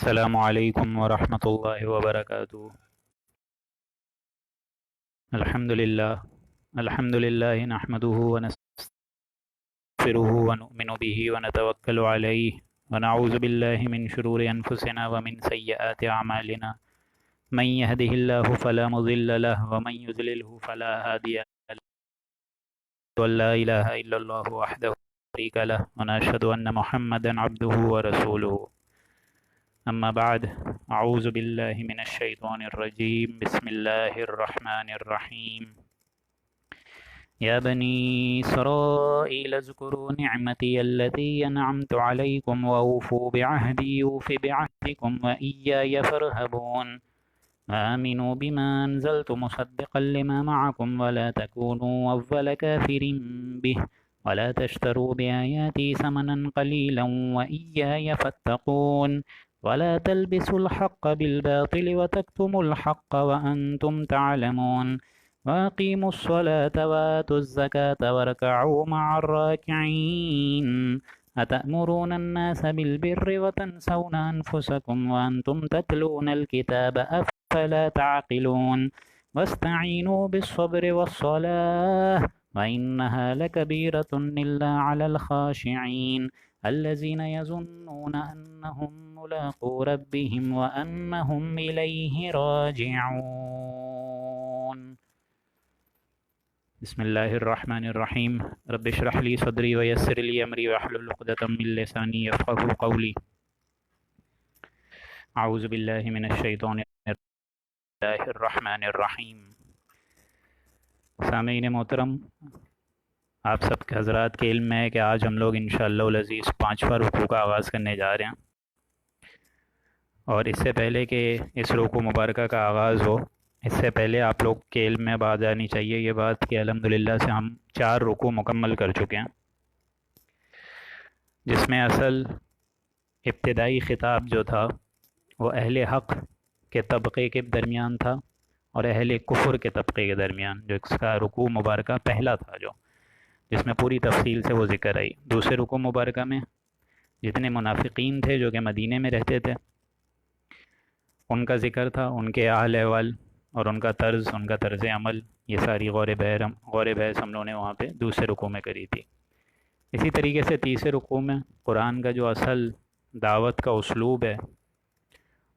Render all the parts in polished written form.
السلام علیکم ورحمۃ اللہ وبرکاتہ۔ الحمد للہ نحمده ونستغفره ونؤمن به ونتوکل علیہ ونعوذ باللہ من شرور انفسنا ومن سیئات اعمالنا من يهده الله فلا مضل له ومن يضلله فلا هادي له، اشهد ان لا اله الا الله وحده لا شريك له ونشهد ان محمدا عبده ورسوله، اما بعد، اعوذ باللہ من الشیطان الرجیم، بسم اللہ الرحمن الرحیم۔ یا بنی اسرائیل اذکروا نعمتی التی انعمت علیکم واوفوا بعہدی اوف بعہدکم وإیای فارہبون، آمنوا بما انزلت مصدقا لما معکم ولا تکونوا اول کافر به ولا تشتروا بآیاتی ثمنا قلیلا وإیای فاتقون، ولا تلبسوا الحق بالباطل وتكتموا الحق وأنتم تعلمون، وأقيموا الصلاة وآتوا الزكاة واركعوا مع الراكعين، أتأمرون الناس بالبر وتنسون أنفسكم وأنتم تتلون الكتاب أفلا تعقلون، واستعينوا بالصبر والصلاة وإنها لكبيرة إلا على الخاشعين الذين يظنون أنهم ملاقو ربهم وأنهم إليه راجعون۔ بسم اللہ الرحمن الرحیم۔ رب اشرح لی صدری ویسر لی امری واحلل عقدۃ من لسانی یفقهوا قولی۔ اعوذ باللہ من الشیطان الرحمن الرحیم۔ سامعین محترم، آپ سب کے حضرات کے علم میں ہے کہ آج ہم لوگ انشاءاللہ العزیز 5واں رکوع کا آغاز کرنے جا رہے ہیں، اور اس سے پہلے کہ اس رکوع مبارکہ کا آغاز ہو، اس سے پہلے آپ لوگ کے علم میں بات آنی چاہیے یہ بات کہ الحمدللہ سے ہم 4 رکوع مکمل کر چکے ہیں، جس میں اصل ابتدائی خطاب جو تھا وہ اہل حق کے طبقے کے درمیان تھا اور اہل کفر کے طبقے کے درمیان، جو اس کا رکوع مبارکہ پہلا تھا، جس میں پوری تفصیل سے وہ ذکر آئی۔ دوسرے رکوع مبارکہ میں جتنے منافقین تھے جو کہ مدینے میں رہتے تھے، ان کا ذکر تھا، ان کے احوال احوال اور ان کا طرز عمل، یہ ساری غور بحث ہم لوگوں نے وہاں پہ دوسرے رکوع میں کری تھی۔ اسی طریقے سے تیسرے رکوع میں قرآن کا جو اصل دعوت کا اسلوب ہے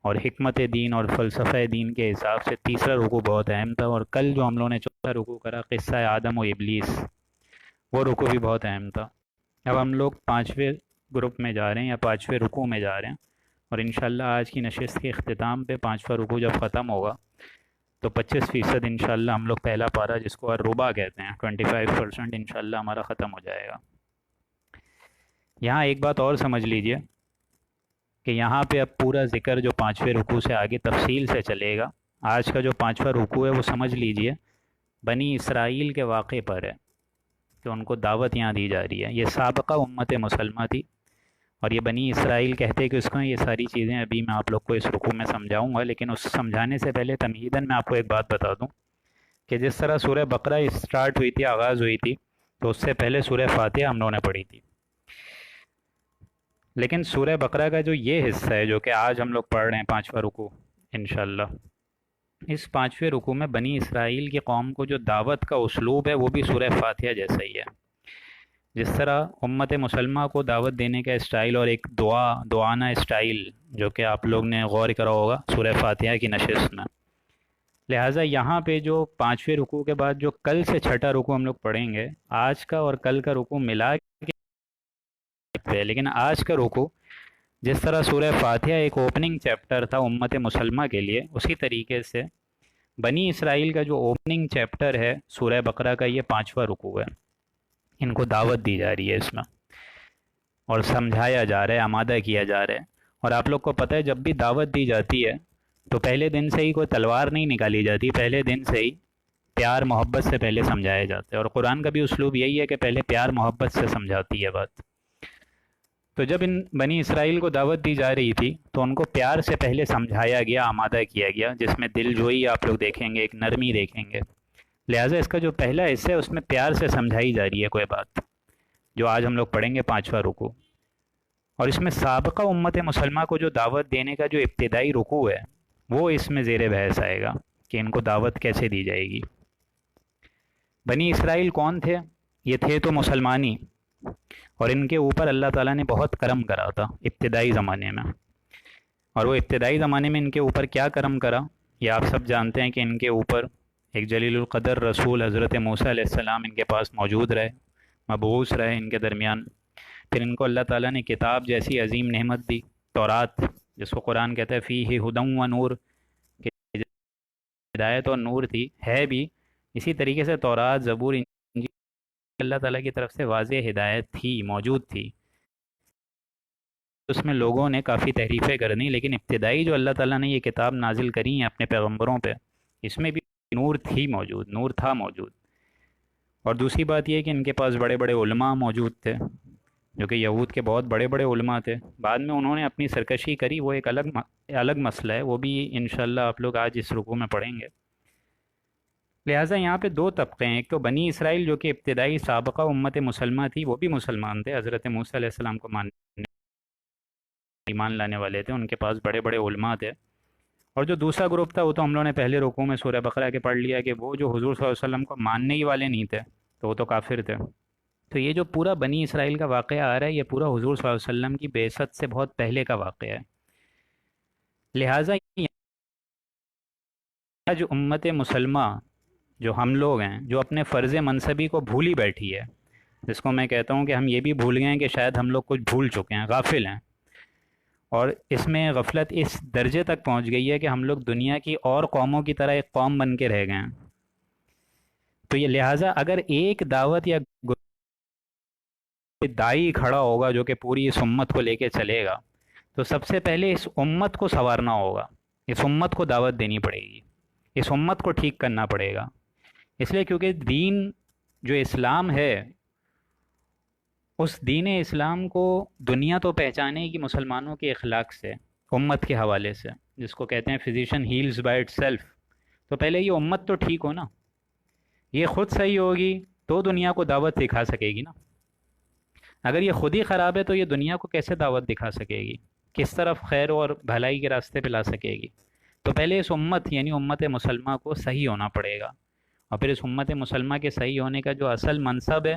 اور حکمت دین اور فلسفہ دین کے حساب سے تیسرا رکوع بہت اہم تھا، اور کل جو ہم لوگوں نے چوتھا رکوع کرا قصہ آدم و ابلیس، وہ رکوع بھی بہت اہم تھا۔ اب ہم لوگ 5ویں گروپ میں جا رہے ہیں یا 5ویں رکوع میں جا رہے ہیں، اور انشاءاللہ آج کی نشست کے اختتام پہ 5واں رکوع جب ختم ہوگا تو 25% انشاءاللہ ہم لوگ پہلا پارہ جس کو ربع کہتے ہیں 25% انشاءاللہ ہمارا ختم ہو جائے گا۔ یہاں ایک بات اور سمجھ لیجئے کہ یہاں پہ اب پورا ذکر جو 5ویں رکوع سے آگے تفصیل سے چلے گا، آج کا جو 5واں رکوع ہے وہ سمجھ لیجئے بنی اسرائیل کے واقعے پر ہے کہ ان کو دعوت یہاں دی جا رہی ہے۔ یہ سابقہ امت مسلمہ تھی، اور یہ بنی اسرائیل کہتے کہ اس کو یہ ساری چیزیں ابھی میں آپ لوگ کو اس رکوع میں سمجھاؤں گا، لیکن اس سمجھانے سے پہلے تمہیداً میں آپ کو ایک بات بتا دوں کہ جس طرح سورہ بقرہ اسٹارٹ ہوئی تھی، آغاز ہوئی تھی، تو اس سے پہلے سورہ فاتحہ ہم لوگوں نے پڑھی تھی، لیکن سورہ بقرہ کا جو یہ حصہ ہے جو کہ آج ہم لوگ پڑھ رہے ہیں 5واں رکوع انشاءاللہ، اس 5ویں رکوع میں بنی اسرائیل کی قوم کو جو دعوت کا اسلوب ہے وہ بھی سورہ فاتحہ جیسا ہی ہے۔ جس طرح امت مسلمہ کو دعوت دینے کا اسٹائل اور ایک دعانہ اسٹائل جو کہ آپ لوگ نے غور کرا ہوگا سورہ فاتحہ کی نشست میں، لہٰذا یہاں پہ جو 5ویں رکوع کے بعد جو کل سے 6واں رکوع ہم لوگ پڑھیں گے، آج کا اور کل کا رکوع ملا کے، لیکن آج کا رکوع جس طرح سورہ فاتحہ ایک اوپننگ چیپٹر تھا امت مسلمہ کے لیے، اسی طریقے سے بنی اسرائیل کا جو اوپننگ چیپٹر ہے سورہ بقرہ کا، یہ 5واں رکوع ہے۔ ان کو دعوت دی جا رہی ہے اس میں، اور سمجھایا جا رہا ہے، آمادہ کیا جا رہا ہے۔ اور آپ لوگ کو پتہ ہے جب بھی دعوت دی جاتی ہے تو پہلے دن سے ہی کوئی تلوار نہیں نکالی جاتی، پہلے دن سے ہی پیار محبت سے پہلے سمجھایا جاتا ہے، اور قرآن کا بھی اسلوب یہی ہے کہ پہلے پیار محبت سے سمجھاتی ہے بات۔ تو جب ان بنی اسرائیل کو دعوت دی جا رہی تھی تو ان کو پیار سے پہلے سمجھایا گیا، آمادہ کیا گیا، جس میں دل جوئی آپ لوگ دیکھیں گے، ایک نرمی دیکھیں گے۔ لہٰذا اس کا جو پہلا حصہ ہے اس میں پیار سے سمجھائی جا رہی ہے کوئی بات، جو آج ہم لوگ پڑھیں گے 5واں رکوع۔ اور اس میں سابقہ امت مسلمہ کو جو دعوت دینے کا جو ابتدائی رکوع ہے وہ اس میں زیر بحث آئے گا کہ ان کو دعوت کیسے دی جائے گی۔ بنی اسرائیل کون تھے؟ یہ تھے تو مسلمانی، اور ان کے اوپر اللہ تعالیٰ نے بہت کرم کرا تھا ابتدائی زمانے میں۔ اور وہ ابتدائی زمانے میں ان کے اوپر کیا کرم کرا یہ آپ سب جانتے ہیں کہ ان کے اوپر ایک جلیل القدر رسول حضرت موسیٰ علیہ السلام ان کے پاس موجود رہے، مبعوث رہے ان کے درمیان۔ پھر ان کو اللہ تعالیٰ نے کتاب جیسی عظیم نعمت دی، تورات، جس کو قرآن کہتا ہے فیہ ہدی و نور، کہ ہدایت اور نور تھی، ہے بھی اسی طریقے سے تورات، زبور، انجیل، اللہ تعالیٰ کی طرف سے واضح ہدایت تھی، موجود تھی۔ اس میں لوگوں نے کافی تحریفیں کرنی، لیکن ابتدائی جو اللہ تعالیٰ نے یہ کتاب نازل کری ہیں اپنے پیغمبروں پہ، اس میں بھی نور تھی موجود، نور تھا موجود۔ اور دوسری بات یہ کہ ان کے پاس بڑے بڑے علماء موجود تھے، جو کہ یہود کے بہت بڑے بڑے علماء تھے۔ بعد میں انہوں نے اپنی سرکشی کری، وہ ایک الگ مسئلہ ہے، وہ بھی انشاءاللہ آپ لوگ آج اس رکوع میں پڑھیں گے۔ لہٰذا یہاں پہ دو طبقے ہیں، ایک تو بنی اسرائیل جو کہ ابتدائی سابقہ امت مسلمہ تھی، وہ بھی مسلمان تھے، حضرت موسیٰ علیہ السلام کو ایمان لانے والے تھے، ان کے پاس بڑے بڑے علماء تھے۔ اور جو دوسرا گروپ تھا وہ تو ہم لوگوں نے پہلے رکوع میں سورہ بقرہ کے پڑھ لیا کہ وہ جو حضور صلی اللہ علیہ وسلم کو ماننے ہی والے نہیں تھے، تو وہ تو کافر تھے۔ تو یہ جو پورا بنی اسرائیل کا واقعہ آ رہا ہے، یہ پورا حضور صلی اللہ علیہ وسلم کی بعثت سے بہت پہلے کا واقعہ ہے۔ لہٰذا آج امت مسلمہ جو ہم لوگ ہیں، جو اپنے فرض منصبی کو بھولی بیٹھی ہے، جس کو میں کہتا ہوں کہ ہم یہ بھی بھول گئے ہیں کہ شاید ہم لوگ کچھ بھول چکے ہیں، غافل ہیں، اور اس میں غفلت اس درجے تک پہنچ گئی ہے کہ ہم لوگ دنیا کی اور قوموں کی طرح ایک قوم بن کے رہ گئے ہیں۔ تو یہ لہٰذا اگر ایک دعوت یا دائی کھڑا ہوگا جو کہ پوری اس امت کو لے کے چلے گا، تو سب سے پہلے اس امت کو سنوارنا ہوگا، اس امت کو دعوت دینی پڑے گی، اس امت کو ٹھیک کرنا پڑے گا۔ اس لیے کیونکہ دین جو اسلام ہے، اس دین اسلام کو دنیا تو پہچانے گی مسلمانوں کے اخلاق سے، امت کے حوالے سے، جس کو کہتے ہیں physician heals by itself. تو پہلے یہ امت تو ٹھیک ہو نا، یہ خود صحیح ہوگی تو دنیا کو دعوت دکھا سکے گی نا۔ اگر یہ خود ہی خراب ہے تو یہ دنیا کو کیسے دعوت دکھا سکے گی، کس طرف خیر اور بھلائی کے راستے پہ لا سکے گی؟ تو پہلے اس امت یعنی امت مسلمہ کو صحیح ہونا پڑے گا، اور پھر اس امت مسلمہ کے صحیح ہونے کا جو اصل منصب ہے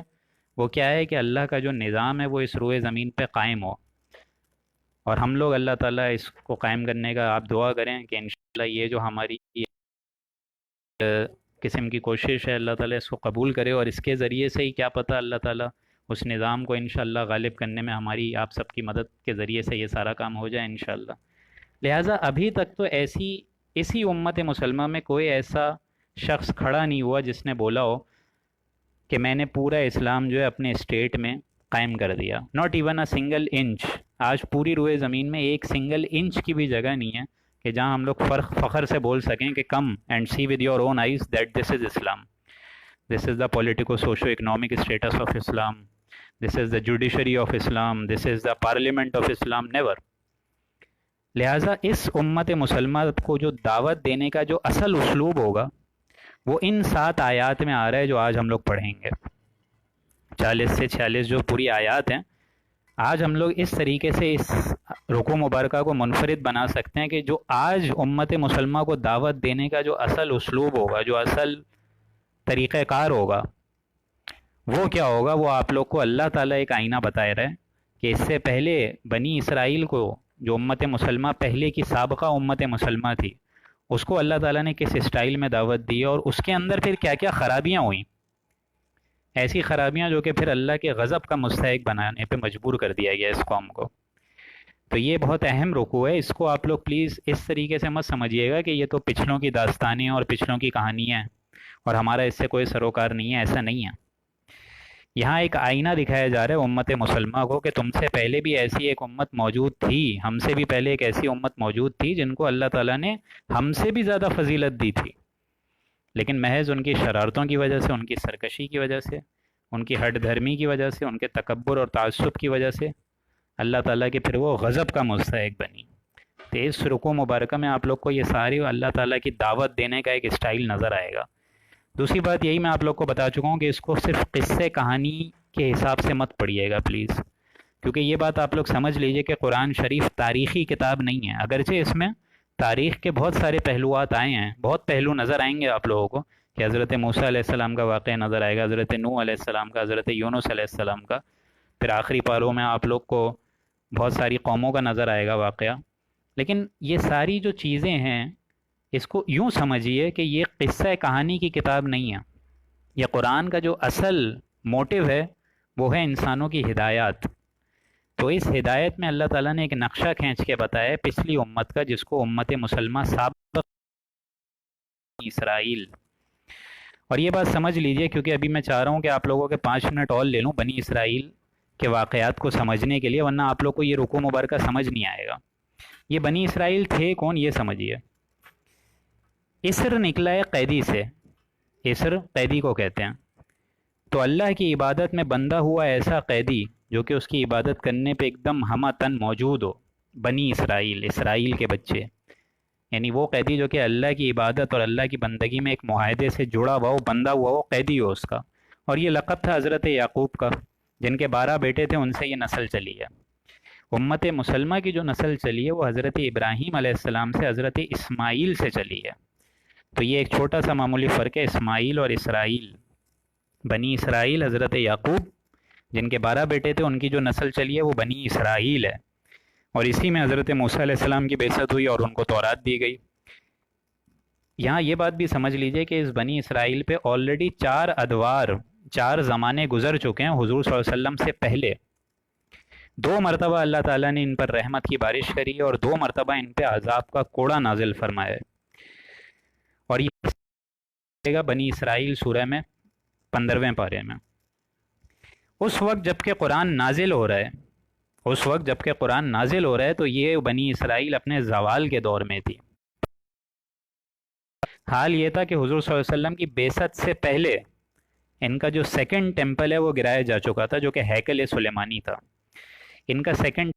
وہ کیا ہے کہ اللہ کا جو نظام ہے وہ اس روئے زمین پہ قائم ہو، اور ہم لوگ اللہ تعالیٰ اس کو قائم کرنے کا آپ دعا کریں کہ انشاءاللہ یہ جو ہماری قسم کی کوشش ہے اللہ تعالیٰ اس کو قبول کرے، اور اس کے ذریعے سے ہی کیا پتہ اللہ تعالیٰ اس نظام کو انشاءاللہ غالب کرنے میں ہماری آپ سب کی مدد کے ذریعے سے یہ سارا کام ہو جائے انشاءاللہ۔ لہٰذا ابھی تک تو اسی امت مسلمہ میں کوئی ایسا شخص کھڑا نہیں ہوا جس نے بولا ہو کہ میں نے پورا اسلام جو ہے اپنے اسٹیٹ میں قائم کر دیا، not even a single inch. آج پوری روئے زمین میں ایک سنگل انچ کی بھی جگہ نہیں ہے کہ جہاں ہم لوگ فخر سے بول سکیں کہ come and see with your own eyes that this is Islam, this is the politico socio economic status of Islam, this is the judiciary of Islam, this is the parliament of Islam, never. لہٰذا اس امت مسلمہ کو جو دعوت دینے کا جو اصل اسلوب ہوگا وہ ان 7 آیات میں آ رہا ہے جو آج ہم لوگ پڑھیں گے، 40 سے 46 جو پوری آیات ہیں۔ آج ہم لوگ اس طریقے سے اس رکوع مبارکہ کو منفرد بنا سکتے ہیں کہ جو آج امت مسلمہ کو دعوت دینے کا جو اصل اسلوب ہوگا، جو اصل طریقہ کار ہوگا، وہ کیا ہوگا؟ وہ آپ لوگ کو اللہ تعالیٰ ایک آئینہ بتائے رہے کہ اس سے پہلے بنی اسرائیل کو، جو امت مسلمہ پہلے کی سابقہ امت مسلمہ تھی، اس کو اللہ تعالیٰ نے کس اسٹائل میں دعوت دی، اور اس کے اندر پھر کیا کیا خرابیاں ہوئیں، ایسی خرابیاں جو کہ پھر اللہ کے غضب کا مستحق بنانے پہ مجبور کر دیا گیا اس قوم کو۔ تو یہ بہت اہم رکوع ہے، اس کو آپ لوگ پلیز اس طریقے سے مت سمجھیے گا کہ یہ تو پچھلوں کی داستانیں اور پچھلوں کی کہانیاں ہیں اور ہمارا اس سے کوئی سروکار نہیں ہے، ایسا نہیں ہے۔ یہاں ایک آئینہ دکھایا جا رہا ہے امت مسلمہ کو کہ تم سے پہلے بھی ایسی ایک امت موجود تھی، ہم سے بھی پہلے ایک ایسی امت موجود تھی جن کو اللہ تعالیٰ نے ہم سے بھی زیادہ فضیلت دی تھی، لیکن محض ان کی شرارتوں کی وجہ سے، ان کی سرکشی کی وجہ سے، ان کی ہٹ دھرمی کی وجہ سے، ان کے تکبر اور تعصب کی وجہ سے اللہ تعالیٰ کے پھر وہ غضب کا مستحق بنی۔ تو اس رکوع مبارکہ میں آپ لوگ کو یہ ساری اللہ تعالیٰ کی دعوت دینے کا ایک اسٹائل نظر آئے گا۔ دوسری بات میں آپ لوگ کو بتا چکا ہوں کہ اس کو صرف قصے کہانی کے حساب سے مت پڑھیے گا پلیز، کیونکہ یہ بات آپ لوگ سمجھ لیجئے کہ قرآن شریف تاریخی کتاب نہیں ہے، اگرچہ اس میں تاریخ کے بہت سارے پہلوات آئے ہیں، بہت پہلو نظر آئیں گے آپ لوگوں کو، کہ حضرت موسیٰ علیہ السلام کا واقعہ نظر آئے گا، حضرت نوح علیہ السلام کا، حضرت یونس علیہ السلام کا، پھر آخری پاروں میں آپ لوگ کو بہت ساری قوموں کا نظر آئے گا واقعہ. لیکن یہ ساری جو چیزیں ہیں، اس کو یوں سمجھیے کہ یہ قصہ کہانی کی کتاب نہیں ہے. یہ قرآن کا جو اصل موٹیو ہے وہ ہے انسانوں کی ہدایات. تو اس ہدایت میں اللہ تعالیٰ نے ایک نقشہ کھینچ کے بتایا ہے پچھلی امت کا، جس کو امت مسلمہ سابق اسرائیل. اور یہ بات سمجھ لیجئے، کیونکہ ابھی میں چاہ رہا ہوں کہ آپ لوگوں کے 5 منٹ اور لے لوں بنی اسرائیل کے واقعات کو سمجھنے کے لیے، ورنہ آپ لوگ کو یہ رکوع مبارکہ سمجھ نہیں آئے گا. یہ بنی اسرائیل تھے کون، یہ سمجھیے. اسر نکلا ہے قیدی سے، اسر قیدی کو کہتے ہیں. تو اللہ کی عبادت میں بندہ ہوا ایسا قیدی جو کہ اس کی عبادت کرنے پہ ایک دم ہمہ تن موجود ہو. بنی اسرائیل، اسرائیل کے بچے، یعنی وہ قیدی جو کہ اللہ کی عبادت اور اللہ کی بندگی میں ایک معاہدے سے جڑا ہوا ہو، بندہ ہوا ہو، قیدی ہو اس کا. اور یہ لقب تھا حضرت یعقوب کا، جن کے 12 بیٹے تھے، ان سے یہ نسل چلی ہے. امت مسلمہ کی جو نسل چلی ہے وہ حضرت ابراہیم علیہ السلام سے حضرت اسماعیل سے چلی ہے. تو یہ ایک چھوٹا سا معمولی فرق ہے اسماعیل اور اسرائیل. بنی اسرائیل حضرت یعقوب، جن کے 12 بیٹے تھے، ان کی جو نسل چلی ہے وہ بنی اسرائیل ہے. اور اسی میں حضرت موسیٰ علیہ السلام کی بعثت ہوئی اور ان کو تورات دی گئی. یہاں یہ بات بھی سمجھ لیجئے کہ اس بنی اسرائیل پہ آلریڈی 4 ادوار، 4 زمانے گزر چکے ہیں حضور صلی اللہ علیہ وسلم سے پہلے. 2 مرتبہ اللہ تعالیٰ نے ان پر رحمت کی بارش کری ہے، اور 2 مرتبہ ان پہ عذاب کا کوڑا نازل فرمایا ہے. اور یہ گا بنی اسرائیل سورہ میں 15ویں پارے میں. اس وقت جب کہ قرآن نازل ہو رہا ہے تو یہ بنی اسرائیل اپنے زوال کے دور میں تھی. حال یہ تھا کہ حضور صلی اللہ علیہ وسلم کی بعثت سے پہلے ان کا جو سیکنڈ ٹیمپل ہے وہ گرایا جا چکا تھا، جو کہ ہیکل سلیمانی تھا. ان کا سیکنڈ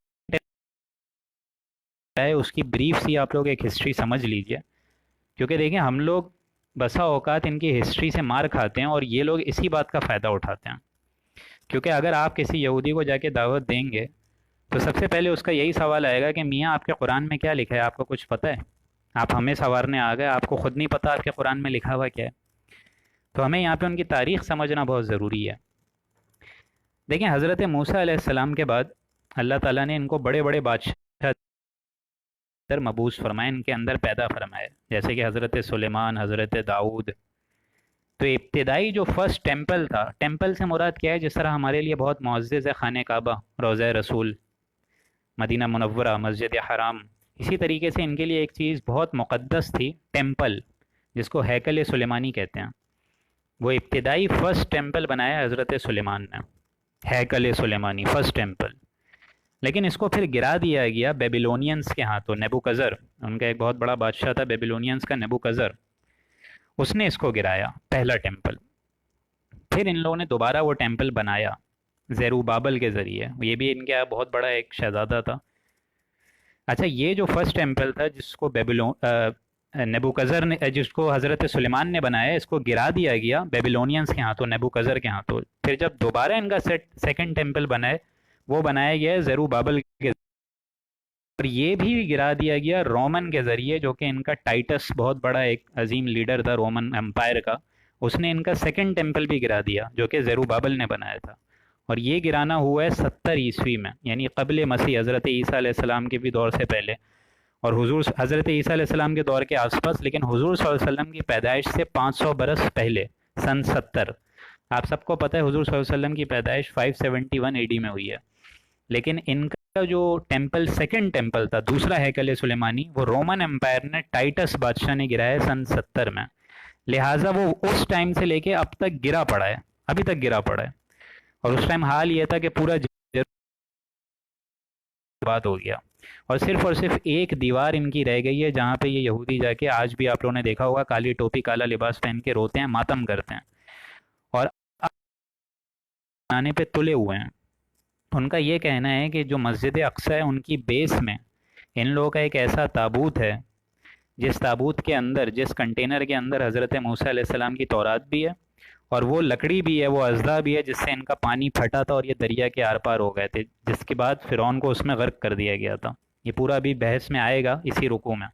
ہے، اس کی بریف سی آپ لوگ ایک ہسٹری سمجھ لیجئے. کیونکہ دیکھیں ہم لوگ بسا اوقات ان کی ہسٹری سے مار کھاتے ہیں، اور یہ لوگ اسی بات کا فائدہ اٹھاتے ہیں. کیونکہ اگر آپ کسی یہودی کو جا کے دعوت دیں گے تو سب سے پہلے اس کا یہی سوال آئے گا کہ میاں آپ کے قرآن میں کیا لکھا ہے، آپ کو کچھ پتہ ہے؟ آپ ہمیں سنوارنے آ گئے، آپ کو خود نہیں پتہ آپ کے قرآن میں لکھا ہوا کیا ہے. تو ہمیں یہاں پہ ان کی تاریخ سمجھنا بہت ضروری ہے. دیکھیں حضرت موسیٰ علیہ السلام کے بعد اللہ تعالیٰ نے ان کو بڑے بڑے بادشاہ مبعوث فرمائے، ان کے اندر پیدا فرمائے، جیسے کہ حضرت سلیمان، حضرت داؤد. تو ابتدائی جو فرسٹ ٹیمپل تھا، ٹیمپل سے مراد کیا ہے، جس طرح ہمارے لیے بہت معزز ہے خانہ کعبہ، روضہ رسول، مدینہ منورہ، مسجد حرام، اسی طریقے سے ان کے لیے ایک چیز بہت مقدس تھی، ٹیمپل، جس کو ہیکل سلیمانی کہتے ہیں. وہ ابتدائی فرسٹ ٹیمپل بنایا حضرت سلیمان نے، ہیکل سلیمانی، فرسٹ ٹیمپل. لیکن اس کو پھر گرا دیا گیا بیبیلونینز کے ہاتھوں. نیبوکدنیزر، ان کا ایک بہت بڑا بادشاہ تھا بیبیلونینز کا، نیبوکدنیزر، اس نے اس کو گرایا، پہلا ٹیمپل. پھر ان لوگوں نے دوبارہ وہ ٹیمپل بنایا زیروبابل کے ذریعے. یہ بھی ان کا بہت بڑا ایک شہزادہ تھا. اچھا، یہ جو فرسٹ ٹیمپل تھا جس کو نیبوکدنیزر نے، جس کو حضرت سلیمان نے بنایا، اس کو گرا دیا گیا بیبیلونینز کے ہاتھوں، نیبوکدنیزر کے ہاتھوں. پھر جب دوبارہ ان کا سیکنڈ ٹیمپل بنائے، وہ بنایا گیا زیروبابل کے، اور یہ بھی گرا دیا گیا رومن کے ذریعے، جو کہ ان کا ٹائٹس بہت بڑا ایک عظیم لیڈر تھا رومن امپائر کا. اس نے ان کا سیکنڈ ٹیمپل بھی گرا دیا جو کہ زیروبابل نے بنایا تھا. اور یہ گرانا ہوا ہے 70 عیسوی میں، یعنی قبل مسیح، حضرت عیسیٰ علیہ السلام کے بھی دور سے پہلے، اور حضرت عیسیٰ علیہ السلام کے دور کے آس پاس. لیکن حضور صلی اللہ علیہ وسلم کی پیدائش سے 500 برس پہلے، سن 70. آپ سب کو پتہ ہے حضور صلی اللہ علیہ وسلم کی پیدائش 571 AD میں ہوئی ہے. لیکن ان کا جو ٹیمپل، سیکنڈ ٹیمپل تھا، دوسرا ہیکل سلیمانی، وہ رومن امپائر نے، ٹائٹس بادشاہ نے گرایا سن 70 میں. لہٰذا وہ اس ٹائم سے لے کے اب تک گرا پڑا ہے، ابھی تک گرا پڑا ہے. اور اس ٹائم حال یہ تھا کہ پورا بات ہو گیا، اور صرف ایک دیوار ان کی رہ گئی ہے جہاں پہ یہ یہودی جا کے، آج بھی آپ لوگوں نے دیکھا ہوگا، کالی ٹوپی، کالا لباس پہن کے روتے ہیں، ماتم کرتے ہیں، اور آنے پہ تلے ہوئے ہیں. ان کا یہ کہنا ہے کہ جو مسجد اقصی ہے، ان کی بیس میں ان لوگوں کا ایک ایسا تابوت ہے، جس تابوت کے اندر، جس کنٹینر کے اندر حضرت موسیٰ علیہ السلام کی تورات بھی ہے، اور وہ لکڑی بھی ہے، وہ اژدھا بھی ہے جس سے ان کا پانی پھٹا تھا اور یہ دریا کے آر پار ہو گئے تھے، جس کے بعد فرعون کو اس میں غرق کر دیا گیا تھا۔ یہ پورا بھی بحث میں آئے گا اسی رکوع میں۔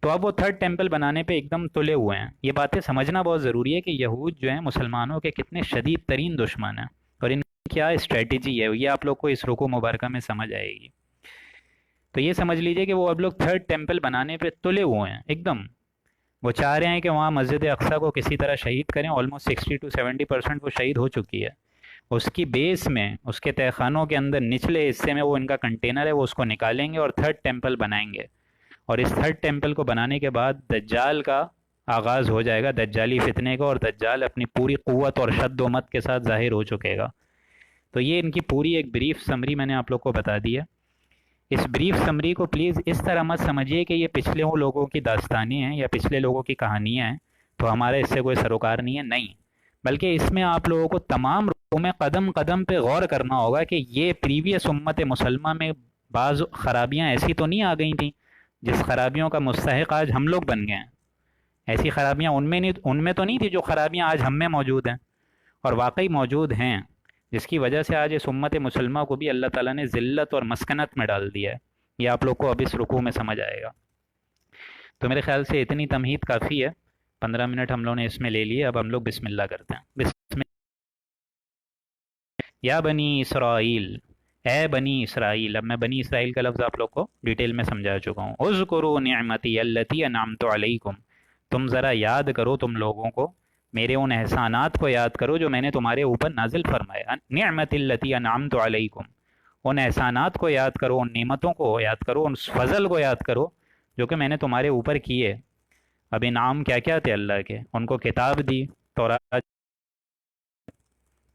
تو اب وہ تھرڈ ٹیمپل بنانے پہ ایک دم تلے ہوئے ہیں۔ یہ باتیں سمجھنا بہت ضروری ہے کہ یہود جو ہیں مسلمانوں کے کتنے شدید ترین دشمن ہیں، اور ان کی کیا اسٹریٹجی ہے، یہ آپ لوگ کو اس رکوع مبارکہ میں سمجھ آئے گی۔ تو یہ سمجھ لیجئے کہ وہ اب لوگ تھرڈ ٹیمپل بنانے پہ تلے ہوئے ہیں ایک دم۔ وہ چاہ رہے ہیں کہ وہاں مسجد اقصیٰ کو کسی طرح شہید کریں، آلموسٹ 60 to 70% وہ شہید ہو چکی ہے۔ اس کی بیس میں، اس کے تہہ خانوں کے اندر نچلے حصے میں وہ ان کا کنٹینر ہے، وہ اس کو نکالیں گے اور تھرڈ ٹیمپل بنائیں گے۔ اور اس تھرڈ ٹیمپل کو بنانے کے بعد دجال کا آغاز ہو جائے گا، دجالی فتنے کا، اور دجال اپنی پوری قوت اور شد و مت کے ساتھ ظاہر ہو چکے گا۔ تو یہ ان کی پوری ایک بریف سمری میں نے آپ لوگ کو بتا دی ہے۔ اس بریف سمری کو پلیز اس طرح مت سمجھیے کہ یہ پچھلے لوگوں کی داستانیں ہیں یا پچھلے لوگوں کی کہانیاں ہیں تو ہمارا اس سے کوئی سروکار نہیں ہے، نہیں، بلکہ اس میں آپ لوگوں کو تمام رکوع میں قدم قدم پہ غور کرنا ہوگا کہ یہ پریویس امت مسلمہ میں بعض خرابیاں ایسی تو نہیں آ گئی تھیں جس خرابیوں کا مستحق آج ہم لوگ بن گئے ہیں۔ ایسی خرابیاں ان میں تو نہیں تھی جو خرابیاں آج ہم میں موجود ہیں، اور واقعی موجود ہیں، جس کی وجہ سے آج اس امت مسلمہ کو بھی اللہ تعالیٰ نے ذلت اور مسکنت میں ڈال دیا ہے۔ یہ آپ لوگ کو اب اس رکوع میں سمجھ آئے گا۔ تو میرے خیال سے اتنی تمہید کافی ہے، 15 منٹ ہم لوگوں نے اس میں لے لیے۔ اب ہم لوگ بسم اللہ کرتے ہیں۔ بسم یا بنی اسرائیل، اے بنی اسرائیل۔ اب میں بنی اسرائیل کا لفظ آپ لوگ کو ڈیٹیل میں سمجھا چکا ہوں۔ اذکروا نعمتی التی انعمت علیکم، تم ذرا یاد کرو، تم لوگوں کو میرے ان احسانات کو یاد کرو جو میں نے تمہارے اوپر نازل فرمایا۔ نعمت التی انعمت علیکم، ان احسانات کو یاد کرو، ان نعمتوں کو یاد کرو، ان فضل کو یاد کرو جو کہ میں نے تمہارے اوپر کیے۔ اب انعام کیا کیا تھے اللہ کے؟ ان کو کتاب دی، تورات۔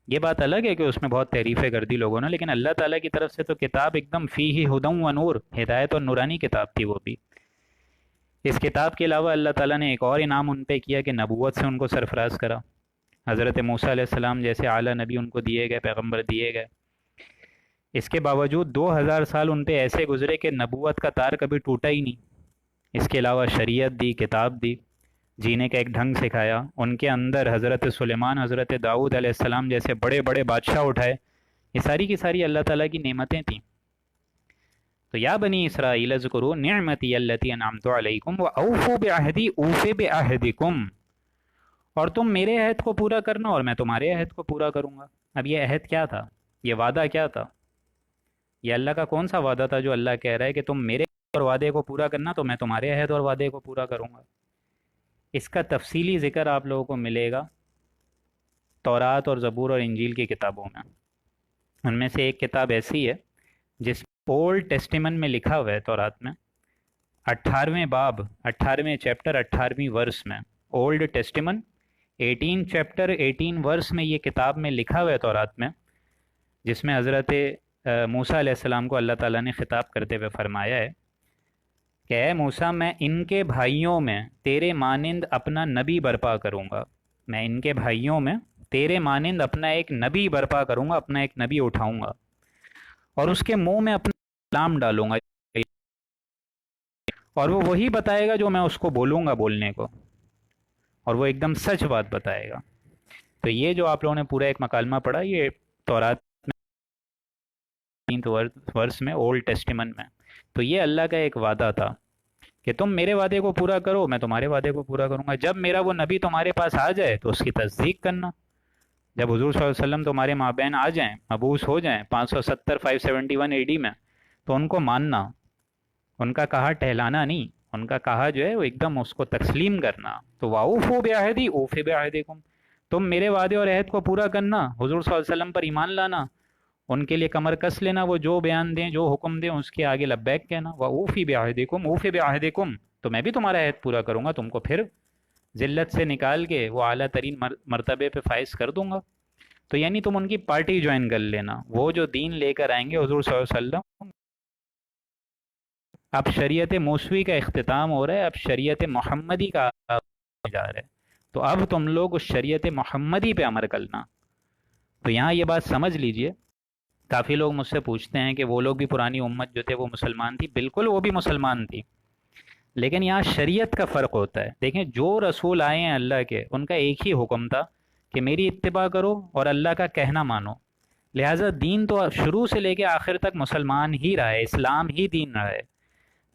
یہ بات الگ ہے کہ اس میں بہت تعریفیں کر دی لوگوں نے، لیکن اللہ تعالیٰ کی طرف سے تو کتاب ایک دم فیہ ھدی و نور، ہدایت اور نورانی کتاب تھی وہ بھی۔ اس کتاب کے علاوہ اللہ تعالیٰ نے ایک اور انعام ان پہ کیا کہ نبوت سے ان کو سرفراز کرا۔ حضرت موسیٰ علیہ السلام جیسے اعلیٰ نبی ان کو دیے گئے، پیغمبر دیے گئے۔ اس کے باوجود 2000 سال ان پہ ایسے گزرے کہ نبوت کا تار کبھی ٹوٹا ہی نہیں۔ اس کے علاوہ شریعت دی، کتاب دی، جینے کا ایک ڈھنگ سکھایا۔ ان کے اندر حضرت سلیمان، حضرت داؤد علیہ السلام جیسے بڑے بڑے بادشاہ اٹھائے۔ یہ ساری کی ساری اللہ تعالیٰ کی نعمتیں تھیں۔ تو یا بنی اسرائیل اذکروا نعمتی التی انعمت علیکم واوفوا بعہدی اوف بعہدکم، اور تم میرے عہد کو پورا کرنا اور میں تمہارے عہد کو پورا کروں گا۔ اب یہ عہد کیا تھا؟ یہ وعدہ کیا تھا؟ یہ اللہ کا کون سا وعدہ تھا جو اللہ کہہ رہا ہے کہ تم میرے اور وعدے کو پورا کرنا تو میں تمہارے عہد اور وعدے کو پورا کروں گا؟ اس کا تفصیلی ذکر آپ لوگوں کو ملے گا تورات اور زبور اور انجیل کی کتابوں میں۔ ان میں سے ایک کتاب ایسی ہے جس اولڈ ٹیسٹیمن میں لکھا ہوا ہے، تورات میں 18ویں باب، 18ویں چیپٹر، 18ویں ورس میں، اولڈ ٹیسٹیمن 18 چیپٹر 18 ورس میں یہ کتاب میں لکھا ہوا ہے تورات میں، جس میں حضرت موسیٰ علیہ السلام کو اللہ تعالیٰ نے خطاب کرتے ہوئے فرمایا ہے کہ اے موسیٰ، میں ان کے بھائیوں میں تیرے مانند اپنا نبی برپا کروں گا۔ میں ان کے بھائیوں میں تیرے مانند اپنا ایک نبی برپا کروں گا، اپنا ایک نبی اٹھاؤں گا، اور اس کے منہ میں اپنا کلام ڈالوں گا، اور وہ وہی بتائے گا جو میں اس کو بولوں گا بولنے کو، اور وہ ایک دم سچ بات بتائے گا۔ تو یہ جو آپ لوگوں نے پورا ایک مکالمہ پڑھا، یہ تورات ورس میں، اولڈ ٹیسٹیمن میں۔ تو یہ اللہ کا ایک وعدہ تھا کہ تم میرے وعدے کو پورا کرو، میں تمہارے وعدے کو پورا کروں گا۔ جب میرا وہ نبی تمہارے پاس آ جائے تو اس کی تصدیق کرنا۔ جب حضور صلی اللہ علیہ وسلم تمہارے مابین آ جائیں، مبعوث ہو جائیں 571 AD میں، تو ان کو ماننا، ان کا کہا ٹہلانا نہیں، ان کا کہا جو ہے وہ ایک دم اس کو تسلیم کرنا۔ تو وَأَوْفُوا بِعَہْدِي أُوفِ بِعَہْدِكُمْ، تم میرے وعدے اور عہد کو پورا کرنا، حضور صلی اللہ علیہ وسلم پر ایمان لانا، ان کے لیے کمر کس لینا، وہ جو بیان دیں، جو حکم دیں، اس کے آگے لبیک کہنا۔ وَأُوفِ بِعَہْدِكُمْ أُوفِ بِعَہْدِكُمْ، تو میں بھی تمہارا عہد پورا کروں گا، تم کو پھر ذلت سے نکال کے وہ اعلیٰ ترین مرتبے پہ فائز کر دوں گا۔ تو یعنی تم ان کی پارٹی جوائن کر لینا، وہ جو دین لے کر آئیں گے حضور صلی اللہ علیہ وسلم۔ اب شریعت موسوی کا اختتام ہو رہا ہے، اب شریعت محمدی کا آغاز جا رہا ہے، تو اب تم لوگ اس شریعت محمدی پہ عمل کرنا۔ تو یہاں یہ بات سمجھ لیجئے، کافی لوگ مجھ سے پوچھتے ہیں کہ وہ لوگ بھی پرانی امت جو تھے وہ مسلمان تھی، بالکل وہ بھی مسلمان تھی، لیکن یہاں شریعت کا فرق ہوتا ہے۔ دیکھیں جو رسول آئے ہیں اللہ کے، ان کا ایک ہی حکم تھا کہ میری اتباع کرو اور اللہ کا کہنا مانو. لہٰذا دین تو شروع سے لے کے آخر تک مسلمان ہی رہا ہے، اسلام ہی دین رہا ہے،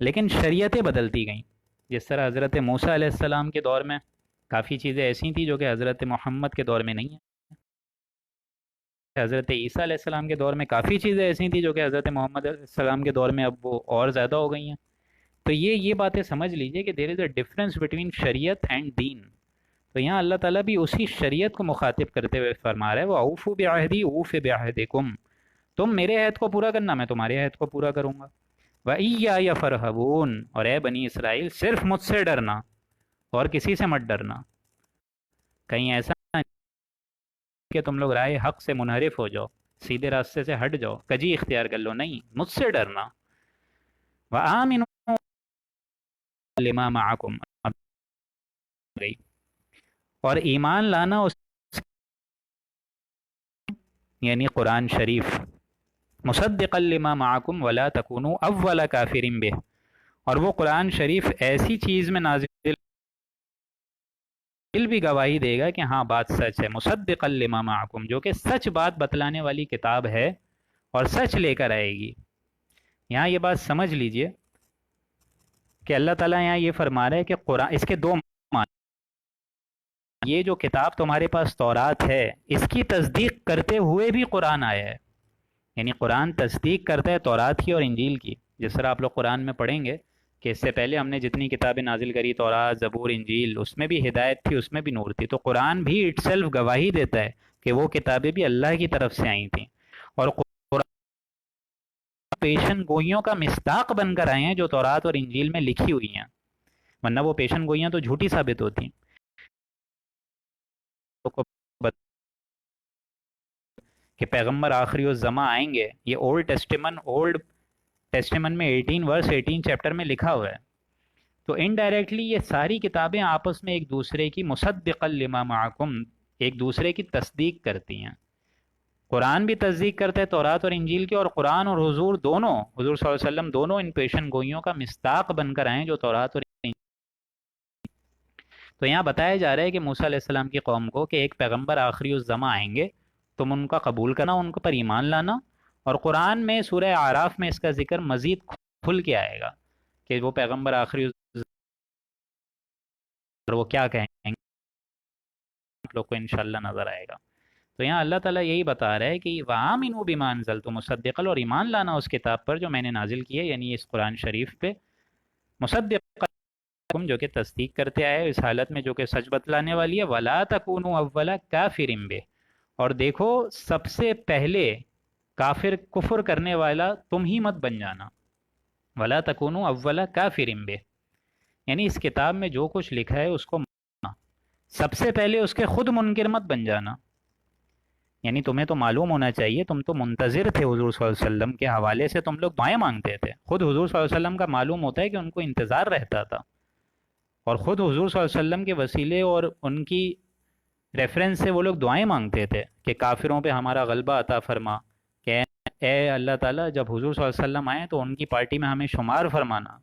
لیکن شریعتیں بدلتی گئیں. جس طرح حضرت موسیٰ علیہ السلام کے دور میں کافی چیزیں ایسی تھیں جو کہ حضرت محمد کے دور میں نہیں ہیں. حضرت عیسیٰ علیہ السلام کے دور میں کافی چیزیں ایسی تھیں جو کہ حضرت محمد علیہ السلام کے دور میں اب وہ اور زیادہ ہو گئی ہیں. تو یہ باتیں سمجھ لیجئے کہ دیر از اے ڈفرینس بٹوین شریعت اینڈ دین. تو یہاں اللہ تعالیٰ بھی اسی شریعت کو مخاطب کرتے ہوئے فرما رہا ہے وہ اوفو بعہدی اوف بعہدکم، تم میرے عہد کو پورا کرنا، میں تمہارے عہد کو پورا کروں گا. وَإِيَّایَ فَارْہَبُونَ، اور اے بنی اسرائیل صرف مجھ سے ڈرنا اور کسی سے مت ڈرنا. کہیں ایسا کہ تم لوگ رائے حق سے منحرف ہو جاؤ، سیدھے راستے سے ہٹ جاؤ، کجی اختیار کر لو، نہیں، مجھ سے ڈرنا. وَآمِنُوا لِمَا مَعَكُمْ، اور ایمان لانا اس یعنی قرآن شریف، مصدقا لما معکم ولا تکونوا اول کافر بہ، اور وہ قرآن شریف ایسی چیز میں نازل بھی گواہی دے گا کہ ہاں بات سچ ہے، مصدقا لما معکم، جو کہ سچ بات بتلانے والی کتاب ہے اور سچ لے کر آئے گی. یہاں یہ بات سمجھ لیجئے کہ اللہ تعالیٰ یہاں یہ فرما رہا ہے کہ قرآن، اس کے دو معنی، یہ جو کتاب تمہارے پاس تورات ہے اس کی تصدیق کرتے ہوئے بھی قرآن آیا ہے. یعنی قرآن تصدیق کرتا ہے تورات کی اور انجیل کی. جس طرح آپ لوگ قرآن میں پڑھیں گے کہ اس سے پہلے ہم نے جتنی کتابیں نازل کری، تورات، زبور، انجیل، اس میں بھی ہدایت تھی، اس میں بھی نور تھی. تو قرآن بھی اٹ سیلف گواہی دیتا ہے کہ وہ کتابیں بھی اللہ کی طرف سے آئی تھیں، اور قرآن پیشن گوئیوں کا مصداق بن کر آئے ہیں جو تورات اور انجیل میں لکھی ہوئی ہیں، ورنہ وہ پیشن گوئیاں تو جھوٹی ثابت ہوتی ہیں. کہ پیغمبر آخری الزماں آئیں گے، یہ اولڈ ٹیسٹمن میں 18 ورس 18 چیپٹر میں لکھا ہوا ہے. تو انڈائریکٹلی یہ ساری کتابیں آپس میں ایک دوسرے کی مصدقا لما معکم، ایک دوسرے کی تصدیق کرتی ہیں. قرآن بھی تصدیق کرتا ہے تورات اور انجیل کی، اور قرآن اور حضور دونوں، حضور صلی اللہ علیہ وسلم دونوں ان پیشن گوئیوں کا مصداق بن کر آئے جو تورات اور انجیل. تو یہاں بتایا جا رہا ہے کہ موسیٰ علیہ السلام کی قوم کو کہ ایک پیغمبر آخری الزماں آئیں گے، تم ان کا قبول کرنا، ان پر ایمان لانا. اور قرآن میں سورہ اعراف میں اس کا ذکر مزید کھل کے آئے گا کہ وہ پیغمبر آخری وہ کیا کہیں گے، آپ لوگ کو انشاءاللہ نظر آئے گا. تو یہاں اللہ تعالیٰ یہی بتا رہا ہے کہ وَآمِنُوا بِمَا أَنزَلْتُ مُصَدِّقًا، اور ایمان لانا اس کتاب پر جو میں نے نازل کی ہے، یعنی اس قرآن شریف پہ، مصدقا جو کہ تصدیق کرتے آئے اس حالت میں جو کہ سچ بتلانے والی ہے. وَلَا تَكُونُوا أَوَّلَ كَافِرٍ بِهِ، اور دیکھو سب سے پہلے کافر، کفر کرنے والا تم ہی مت بن جانا. وَلَا تَكُونُوا أَوَّلَ كَافِرٍ بِهِ، یعنی اس کتاب میں جو کچھ لکھا ہے اس کو سب سے پہلے اس کے خود منکر مت بن جانا. یعنی تمہیں تو معلوم ہونا چاہیے، تم تو منتظر تھے حضور صلی اللہ علیہ وسلم کے حوالے سے، تم لوگ دعائیں مانگتے تھے. خود حضور صلی اللہ علیہ وسلم کا معلوم ہوتا ہے کہ ان کو انتظار رہتا تھا، اور خود حضور صلی اللہ علیہ وسلم کے وسیلے اور ان کی ریفرنس سے وہ لوگ دعائیں مانگتے تھے کہ کافروں پہ ہمارا غلبہ عطا فرما، کہ اے اللہ تعالیٰ جب حضور صلی اللہ علیہ وسلم آئیں تو ان کی پارٹی میں ہمیں شمار فرمانا.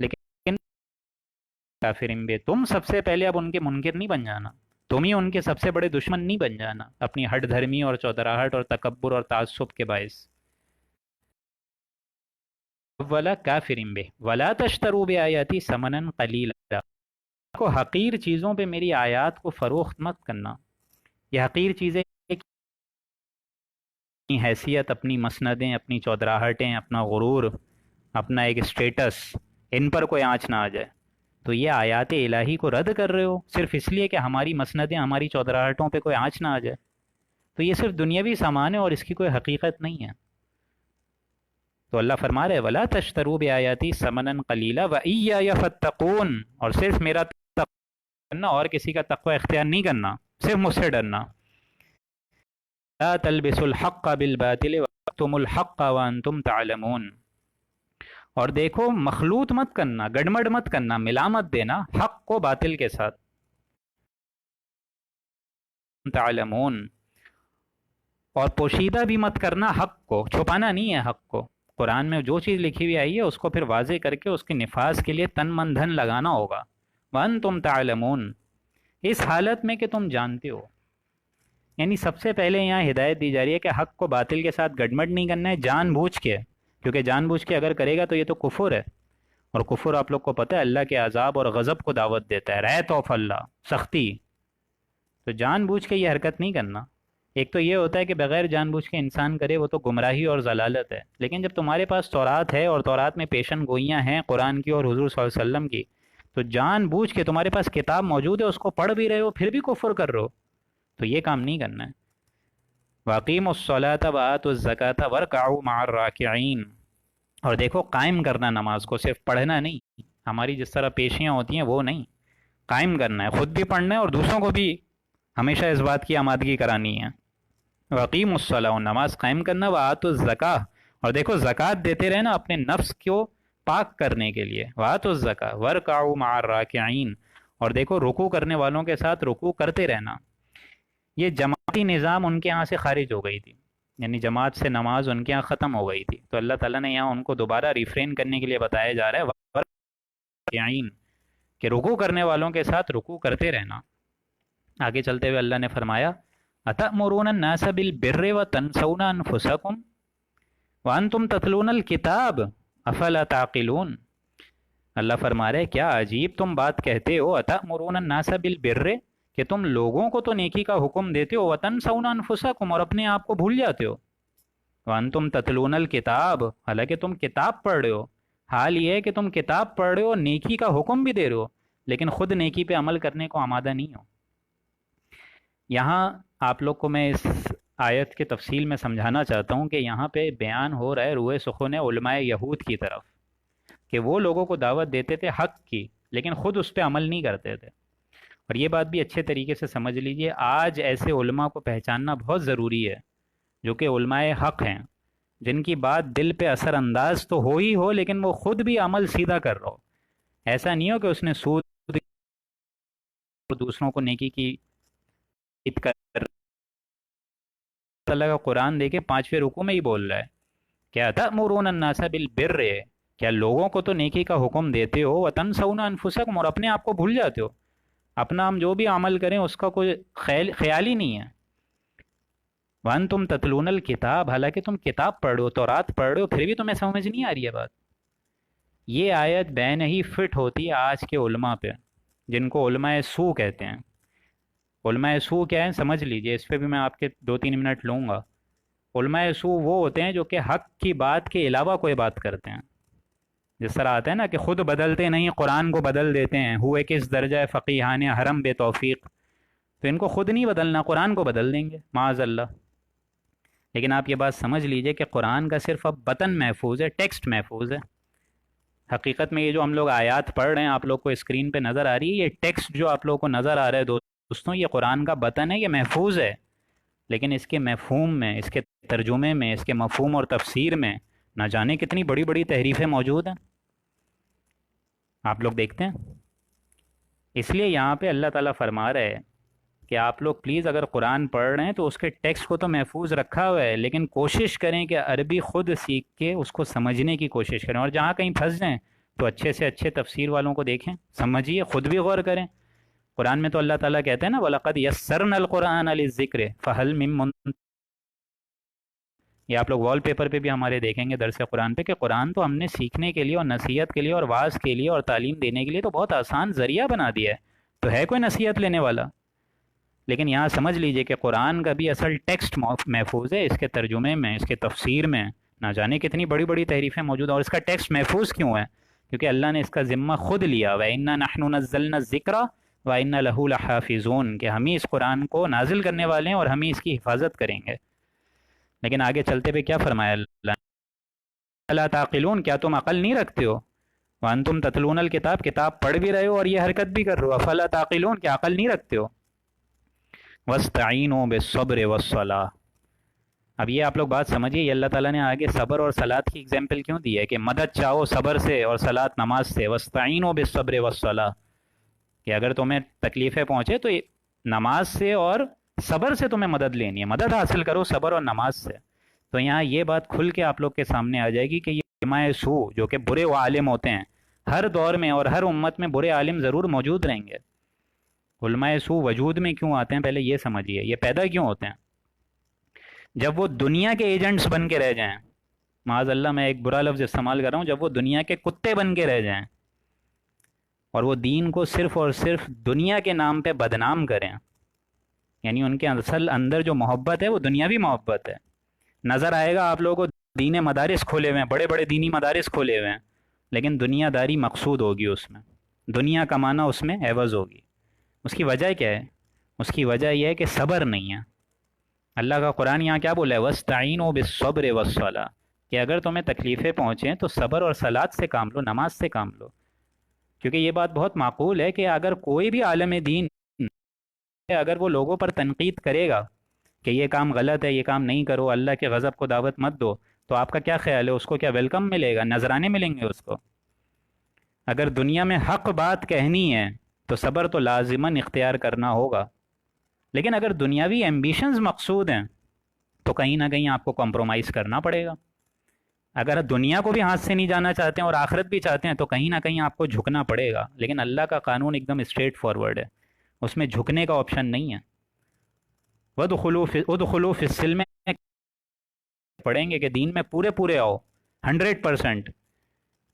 لیکن کافرین بے، تم سب سے پہلے اب ان کے منکر نہیں بن جانا، تم ہی ان کے سب سے بڑے دشمن نہیں بن جانا اپنی ہٹ دھرمی اور چودراہٹ اور تکبر اور تعصب کے باعث. وَلَا كَافِرٍ بِهِ وَلَا تَشْتَرُوا بِآيَاتِي ثَمَنًا قَلِيلًا، کو حقیر چیزوں پہ میری آیات کو فروخت مت کرنا. یہ حقیر چیزیں اپنی حیثیت، اپنی مسندیں، اپنی چودراہٹیں، اپنا غرور، اپنا ایک اسٹیٹس، ان پر کوئی آنچ نہ آ جائے. تو یہ آیات الہی کو رد کر رہے ہو صرف اس لیے کہ ہماری مسندیں، ہماری چودراہٹوں پہ کوئی آنچ نہ آ جائے. تو یہ صرف دنیاوی سامان ہے اور اس کی کوئی حقیقت نہیں ہے. تو اللہ فرما رہے وَلَا تَشْتَرُوا بِآيَاتِي ثَمَنًا قَلِيلًا وَإِيَّایَ فَاتَّقُونِ، اور صرف میرا تقوی کرنا اور کسی کا تقوی اختیار نہیں کرنا، صرف مجھ سے ڈرنا. لَا تَلْبِسُوا الْحَقَّ بِالْبَاطِلِ وَتَكْتُمُوا الْحَقَّ وَأَنْتُمْ تَعْلَمُونَ، اور دیکھو مخلوط مت کرنا، گڑمڑ مت کرنا، ملا مت دینا حق کو باطل کے ساتھ. تعلمون، اور پوشیدہ بھی مت کرنا حق کو، چھپانا نہیں ہے حق کو. قرآن میں جو چیز لکھی ہوئی آئی ہے اس کو پھر واضح کر کے اس کے نفاذ کے لیے تن من دھن لگانا ہوگا. وَأَنْتُمْ تَعْلَمُونَ، اس حالت میں کہ تم جانتے ہو. یعنی سب سے پہلے یہاں ہدایت دی جا رہی ہے کہ حق کو باطل کے ساتھ گڈمڈ نہیں کرنا ہے جان بوجھ کے، کیونکہ جان بوجھ کے اگر کرے گا تو یہ تو کفر ہے، اور کفر آپ لوگ کو پتہ ہے اللہ کے عذاب اور غضب کو دعوت دیتا ہے، رعایت آف اللہ، سختی. تو جان بوجھ کے یہ حرکت نہیں کرنا. ایک تو یہ ہوتا ہے کہ بغیر جان بوجھ کے انسان کرے وہ تو گمراہی اور ضلالت ہے، لیکن جب تمہارے پاس تورات ہے اور تورات میں پیشن گوئیاں ہیں قرآن کی اور حضور صلی اللہ علیہ وسلم کی، تو جان بوجھ کے تمہارے پاس کتاب موجود ہے، اس کو پڑھ بھی رہے ہو پھر بھی کفر کر رہے ہو، تو یہ کام نہیں کرنا ہے. واقیم الصلاۃ وآتوا الزکاۃ وارکعوا مع الراکعین. اور دیکھو قائم کرنا نماز کو، صرف پڑھنا نہیں، ہماری جس طرح پیشیاں ہوتی ہیں وہ نہیں، قائم کرنا ہے، خود بھی پڑھنا ہے اور دوسروں کو بھی ہمیشہ اس بات کی آمادگی کرانی ہے. وقیم الصلاۃ، نماز قائم کرنا، وآتوا الزکاۃ، اور دیکھو زکوٰۃ دیتے رہنا اپنے نفس کو پاک کرنے کے لیے، وآتوا الزکاۃ وارکعوا مع الراکعین، اور دیکھو رکوع کرنے والوں کے ساتھ رکوع کرتے رہنا. یہ جماعتی نظام ان کے یہاں سے خارج ہو گئی تھی، یعنی جماعت سے نماز ان کے یہاں ختم ہو گئی تھی، تو اللہ تعالیٰ نے یہاں ان کو دوبارہ ریفرین کرنے کے لیے بتایا جا رہا ہے وارکعین، کہ رکوع کرنے والوں کے ساتھ رکوع کرتے رہنا. آگے چلتے ہوئے اللہ نے فرمایا اتأمرون الناس بالبر وتنسون انفسکم وانتم تتلون الکتاب افلا تعقلون. اللہ فرما رہے کیا عجیب تم بات کہتے ہو، اتأمرون الناس بالبر، کہ تم لوگوں کو تو نیکی کا حکم دیتے ہو، وتنسون انفسکم، اور اپنے آپ کو بھول جاتے ہو، وانتم تتلون الکتاب، حالانکہ تم کتاب پڑھ رہے ہو. حال یہ ہے کہ تم کتاب پڑھ رہے ہو، نیکی کا حکم بھی دے رہے ہو، لیکن خود نیکی پہ عمل کرنے کو آمادہ نہیں ہو. یہاں آپ لوگ کو میں اس آیت کے تفصیل میں سمجھانا چاہتا ہوں کہ یہاں پہ بیان ہو رہا ہے روئے سخن علماء یہود کی طرف، کہ وہ لوگوں کو دعوت دیتے تھے حق کی لیکن خود اس پہ عمل نہیں کرتے تھے. اور یہ بات بھی اچھے طریقے سے سمجھ لیجئے، آج ایسے علماء کو پہچاننا بہت ضروری ہے جو کہ علماء حق ہیں، جن کی بات دل پہ اثر انداز تو ہو ہی ہو لیکن وہ خود بھی عمل سیدھا کر رہا ہو. ایسا نہیں ہو کہ اس نے سود دوسروں کو نیکی کی کر، اللہ کا قرآن دیکھے 5ویں رکوع میں ہی بول رہا ہے کیا تأمرون الناس بالبر، کیا لوگوں کو تو نیکی کا حکم دیتے ہو، وتنسون انفسکم، اور اپنے آپ کو بھول جاتے ہو، اپنا ہم جو بھی عمل کریں اس کا کوئی خیال ہی نہیں ہے. وانتم تتلون الکتاب، حالانکہ تم کتاب پڑھ رہے ہو، تورات پڑھ رہے ہو، پھر بھی تمہیں سمجھ نہیں آ رہی ہے بات. یہ آیت بین ہی فٹ ہوتی ہے آج کے علماء پہ، جن کو علماء سو کہتے ہیں. علماء سو کیا ہے سمجھ لیجئے، اس پہ بھی میں آپ کے 2-3 منٹ لوں گا. علماء سو وہ ہوتے ہیں جو کہ حق کی بات کے علاوہ کوئی بات کرتے ہیں. جس طرح آتا ہے نا کہ خود بدلتے نہیں قرآن کو بدل دیتے ہیں، ہوئے کس درجہ فقیہان حرم بے توفیق، تو ان کو خود نہیں بدلنا، قرآن کو بدل دیں گے معاذ اللہ. لیکن آپ یہ بات سمجھ لیجئے کہ قرآن کا صرف اب بطن محفوظ ہے، ٹیکسٹ محفوظ ہے. حقیقت میں یہ جو ہم لوگ آیات پڑھ رہے ہیں آپ لوگ کو اسکرین پہ نظر آ رہی ہے، یہ ٹیکسٹ جو آپ لوگوں کو نظر آ رہا ہے دوستوں، یہ قرآن کا بطن ہے، یہ محفوظ ہے. لیکن اس کے مفہوم میں، اس کے ترجمے میں، اس کے مفہوم اور تفسیر میں نہ جانے کتنی بڑی بڑی تحریفیں موجود ہیں، آپ لوگ دیکھتے ہیں. اس لیے یہاں پہ اللہ تعالیٰ فرما رہے ہے کہ آپ لوگ پلیز اگر قرآن پڑھ رہے ہیں تو اس کے ٹیکسٹ کو تو محفوظ رکھا ہوا ہے، لیکن کوشش کریں کہ عربی خود سیکھ کے اس کو سمجھنے کی کوشش کریں، اور جہاں کہیں پھنس جائیں تو اچھے سے اچھے تفسیر والوں کو دیکھیں، سمجھیے، خود بھی غور کریں. قرآن میں تو اللہ تعالیٰ کہتے ہیں نا وَلَقَدْ يَسَّرْنَا الْقُرْآنَ لِلذِّكْرِ فَهَلْ مِن مُّدَّكِرٍ. یہ آپ لوگ وال پیپر پہ بھی ہمارے دیکھیں گے درس قرآن پہ کہ قرآن تو ہم نے سیکھنے کے لیے اور نصیحت کے لیے اور واعظ کے لیے اور تعلیم دینے کے لیے تو بہت آسان ذریعہ بنا دیا ہے، تو ہے کوئی نصیحت لینے والا. لیکن یہاں سمجھ لیجئے کہ قرآن کا بھی اصل ٹیکسٹ محفوظ ہے، اس کے ترجمے میں، اس کے تفسیر میں نہ جانے کتنی بڑی بڑی تحریفیں موجود ہیں. اور اس کا ٹیکسٹ محفوظ کیوں ہے؟ کیونکہ اللہ نے اس کا ذمہ خود لیا، وَإِنَّا نَحْنُ نَزَّلْنَا الذِّكْرَ وَإِنَّا لَهُ لَحَافِظُونَ، کہ ہم ہی اس قرآن کو نازل کرنے والے ہیں اور ہم ہی اس کی حفاظت کریں گے. لیکن آگے چلتے ہوئے کیا فرمایا اللہ، الا تعقلون، کیا تم عقل نہیں رکھتے ہو، وانتم تتلون الکتاب، کتاب پڑھ بھی رہے ہو اور یہ حرکت بھی کر رہے ہو، افلا تعقلون، کیا عقل نہیں رکھتے ہو. وَاسْتَعِينُوا بِالصَّبْرِ وَالصَّلَاةِ. اب یہ آپ لوگ بات سمجھیے، یہ اللہ تعالیٰ نے آگے صبر اور صلاۃ کی اگزامپل کیوں دی ہے کہ مدد چاہو صبر سے اور صلاۃ نماز سے. وَاسْتَعِينُوا بِالصَّبْرِ وَالصَّلَاةِ، کہ اگر تمہیں تکلیفیں پہنچے تو نماز سے اور صبر سے تمہیں مدد لینی ہے، مدد حاصل کرو صبر اور نماز سے. تو یہاں یہ بات کھل کے آپ لوگ کے سامنے آ جائے گی کہ یہ علماء سو جو کہ برے و عالم ہوتے ہیں، ہر دور میں اور ہر امت میں برے عالم ضرور موجود رہیں گے. علماء سو وجود میں کیوں آتے ہیں پہلے یہ سمجھیے، یہ پیدا کیوں ہوتے ہیں؟ جب وہ دنیا کے ایجنٹس بن کے رہ جائیں، معاذ اللہ میں ایک برا لفظ استعمال کر رہا ہوں، جب وہ دنیا کے کتے بن کے رہ جائیں اور وہ دین کو صرف اور صرف دنیا کے نام پہ بدنام کریں، یعنی ان کے اصل اندر جو محبت ہے وہ دنیاوی محبت ہے. نظر آئے گا آپ لوگوں کو دین مدارس کھولے ہوئے ہیں، بڑے بڑے دینی مدارس کھولے ہوئے ہیں، لیکن دنیا داری مقصود ہوگی، اس میں دنیا کمانا اس میں عوض ہوگی. اس کی وجہ کیا ہے؟ اس کی وجہ یہ ہے کہ صبر نہیں ہے. اللہ کا قرآن یہاں کیا بولا ہے؟ وَاسْتَعِينُوا بِالصَّبْرِ وَالصَّلَاةِ، کہ اگر تمہیں تکلیفیں پہنچیں تو صبر اور صلات سے کام لو، نماز سے کام لو. کیونکہ یہ بات بہت معقول ہے کہ اگر کوئی بھی عالم دین اگر وہ لوگوں پر تنقید کرے گا کہ یہ کام غلط ہے، یہ کام نہیں کرو، اللہ کے غضب کو دعوت مت دو، تو آپ کا کیا خیال ہے اس کو کیا ویلکم ملے گا؟ نذرانے ملیں گے اس کو؟ اگر دنیا میں حق بات کہنی ہے تو صبر تو لازماً اختیار کرنا ہوگا. لیکن اگر دنیاوی ایمبیشنز مقصود ہیں تو کہیں نہ کہیں آپ کو کمپرومائز کرنا پڑے گا. اگر دنیا کو بھی ہاتھ سے نہیں جانا چاہتے ہیں اور آخرت بھی چاہتے ہیں تو کہیں نہ کہیں آپ کو جھکنا پڑے گا. لیکن اللہ کا قانون ایک دم اسٹریٹ فارورڈ ہے، اس میں جھکنے کا آپشن نہیں ہے. ادخلوا فی السلم پڑھیں گے کہ دین میں پورے آؤ 100%.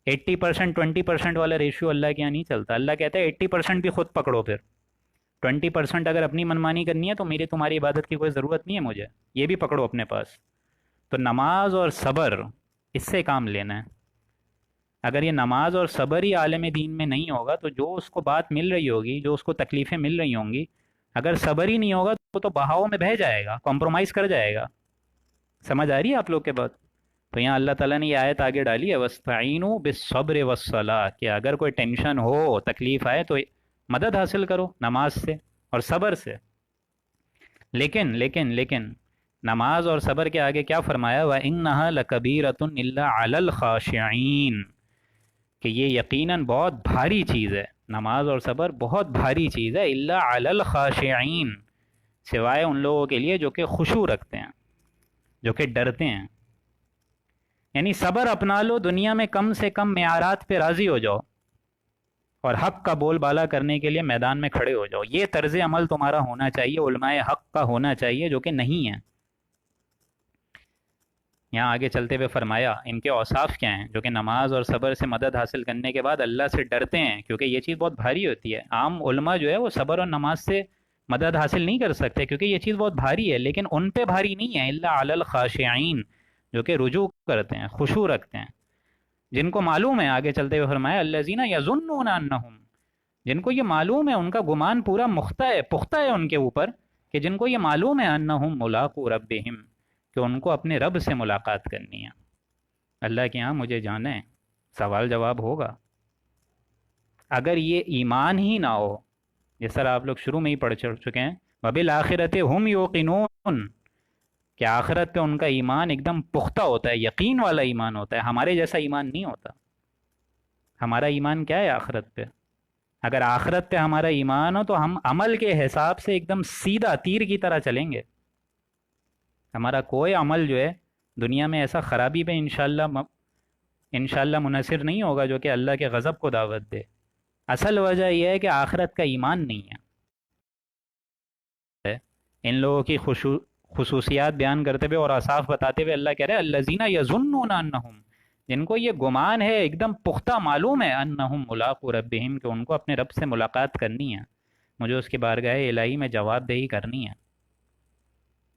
80% 20% والا ریشیو اللہ کے یہاں نہیں چلتا. اللہ کہتا ہے 80% بھی خود پکڑو، پھر 20% اگر اپنی منمانی کرنی ہے تو میری تمہاری عبادت کی کوئی ضرورت نہیں ہے مجھے، یہ بھی پکڑو اپنے پاس. تو نماز اور صبر، اس سے کام لینا ہے. اگر یہ نماز اور صبر ہی عالم دین میں نہیں ہوگا تو جو اس کو بات مل رہی ہوگی، جو اس کو تکلیفیں مل رہی ہوں گی، اگر صبر ہی نہیں ہوگا تو بہاؤ میں بہہ جائے گا، کمپرومائز کر جائے گا. سمجھ آ رہی ہے آپ لوگ کے بات؟ تو یہاں اللہ تعالیٰ نے یہ آیت آگے ڈالی ہے وَاسْتَعِينُوا بِالصَّبْرِ وَالصَّلَاةِ، کہ اگر کوئی ٹینشن ہو، تکلیف آئے تو مدد حاصل کرو نماز سے اور صبر سے. لیکن لیکن لیکن نماز اور صبر کے آگے کیا فرمایا؟ وَإِنَّهَا لَكَبِيرَةٌ إِلَّا عَلَى الْخَاشِعِينَ، کہ یہ یقیناً بہت بھاری چیز ہے. نماز اور صبر بہت بھاری چیز ہے. إِلَّا عَلَى الْخَاشِعِينَ، سوائے ان لوگوں کے لیے جو کہ خشوع رکھتے ہیں، جو کہ ڈرتے ہیں. یعنی صبر اپنا لو، دنیا میں کم سے کم معیارات پہ راضی ہو جاؤ اور حق کا بول بالا کرنے کے لیے میدان میں کھڑے ہو جاؤ. یہ طرز عمل تمہارا ہونا چاہیے، علماء حق کا ہونا چاہیے، جو کہ نہیں ہے. یہاں آگے چلتے ہوئے فرمایا ان کے اوصاف کیا ہیں، جو کہ نماز اور صبر سے مدد حاصل کرنے کے بعد اللہ سے ڈرتے ہیں، کیونکہ یہ چیز بہت بھاری ہوتی ہے. عام علماء جو ہے وہ صبر اور نماز سے مدد حاصل نہیں کر سکتے کیونکہ یہ چیز بہت بھاری ہے. لیکن ان پہ بھاری نہیں ہے، الا علی الخاشعین، جو کہ رجوع کرتے ہیں، خشوع رکھتے ہیں، جن کو معلوم ہے. آگے چلتے ہوئے فرمایا الذین یظنون انہم، جن کو یہ معلوم ہے، ان کا گمان پورا پختہ ہے ان کے اوپر، کہ جن کو یہ معلوم ہے انہم ملاقو ربہم، کہ ان کو اپنے رب سے ملاقات کرنی ہے. اللہ کے ہاں مجھے جانا ہے، سوال جواب ہوگا. اگر یہ ایمان ہی نہ ہو، جس طرح آپ لوگ شروع میں ہی پڑھ چکے ہیں وَبِالْآخِرَةِ هُمْ يُوقِنُونَ، کہ آخرت پہ ان کا ایمان ایک دم پختہ ہوتا ہے، یقین والا ایمان ہوتا ہے. ہمارے جیسا ایمان نہیں ہوتا. ہمارا ایمان کیا ہے آخرت پہ؟ اگر آخرت پہ ہمارا ایمان ہو تو ہم عمل کے حساب سے ایک دم سیدھا تیر کی طرح چلیں گے. ہمارا کوئی عمل جو ہے دنیا میں ایسا خرابی پہ انشاءاللہ منحصر نہیں ہوگا جو کہ اللہ کے غضب کو دعوت دے. اصل وجہ یہ ہے کہ آخرت کا ایمان نہیں ہے. ان لوگوں کی خصوصیات بیان کرتے ہوئے اور اوصاف بتاتے ہوئے اللہ کہہ رہے ہیں الذین یظنون انہم، جن کو یہ گمان ہے، ایک دم پختہ معلوم ہے، انہم ملاقو ربہم، کہ ان کو اپنے رب سے ملاقات کرنی ہے، مجھے اس کی بارگاہ الہی میں جواب دہی کرنی ہے،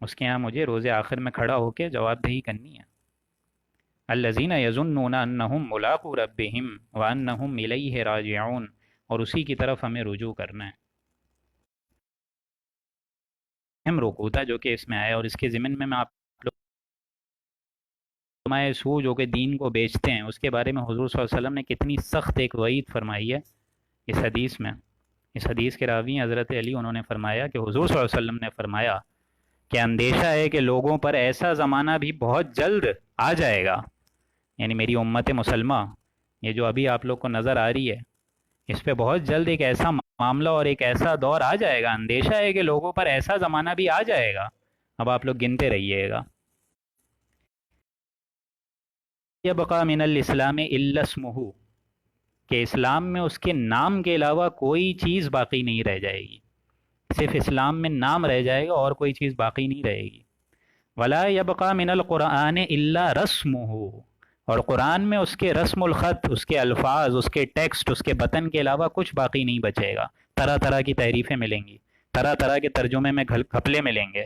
اس کے ہاں مجھے روز آخر میں کھڑا ہو کے جواب دہی کرنی ہے. الذین یظنون انہم ملاقو ربہم وانہم الیہ راجعون، اور اسی کی طرف ہمیں رجوع کرنا ہے. اہم رکوع تھا جو کہ اس میں آیا، اور اس کے ضمن میں آپ لوگ علماء سو جو کہ دین کو بیچتے ہیں، اس کے بارے میں حضور صلی اللہ علیہ وسلم نے کتنی سخت ایک وعید فرمائی ہے اس حدیث میں. اس حدیث کے راوی حضرت علی، انہوں نے فرمایا کہ حضور صلی اللہ علیہ وسلم نے فرمایا کہ اندیشہ ہے کہ لوگوں پر ایسا زمانہ بھی بہت جلد آ جائے گا، یعنی میری امت مسلمہ، یہ جو ابھی آپ لوگ کو نظر آ رہی ہے، اس پہ بہت جلد ایک ایسا معاملہ اور ایک ایسا دور آ جائے گا. اندیشہ ہے کہ لوگوں پر ایسا زمانہ بھی آ جائے گا. اب آپ لوگ گنتے رہیے گا. یبقى من الاسلام الا اسمہ، کہ اسلام میں اس کے نام کے علاوہ کوئی چیز باقی نہیں رہ جائے گی. صرف اسلام میں نام رہ جائے گا اور کوئی چیز باقی نہیں رہے گی۔ ولا يبقى من القرآن الا رسمه، اور قرآن میں اس کے رسم الخط، اس کے الفاظ، اس کے ٹیکسٹ، اس کے بطن کے علاوہ کچھ باقی نہیں بچے گا۔ طرح طرح کی تحریفیں ملیں گی، طرح طرح کے ترجمے میں گھپلے ملیں گے۔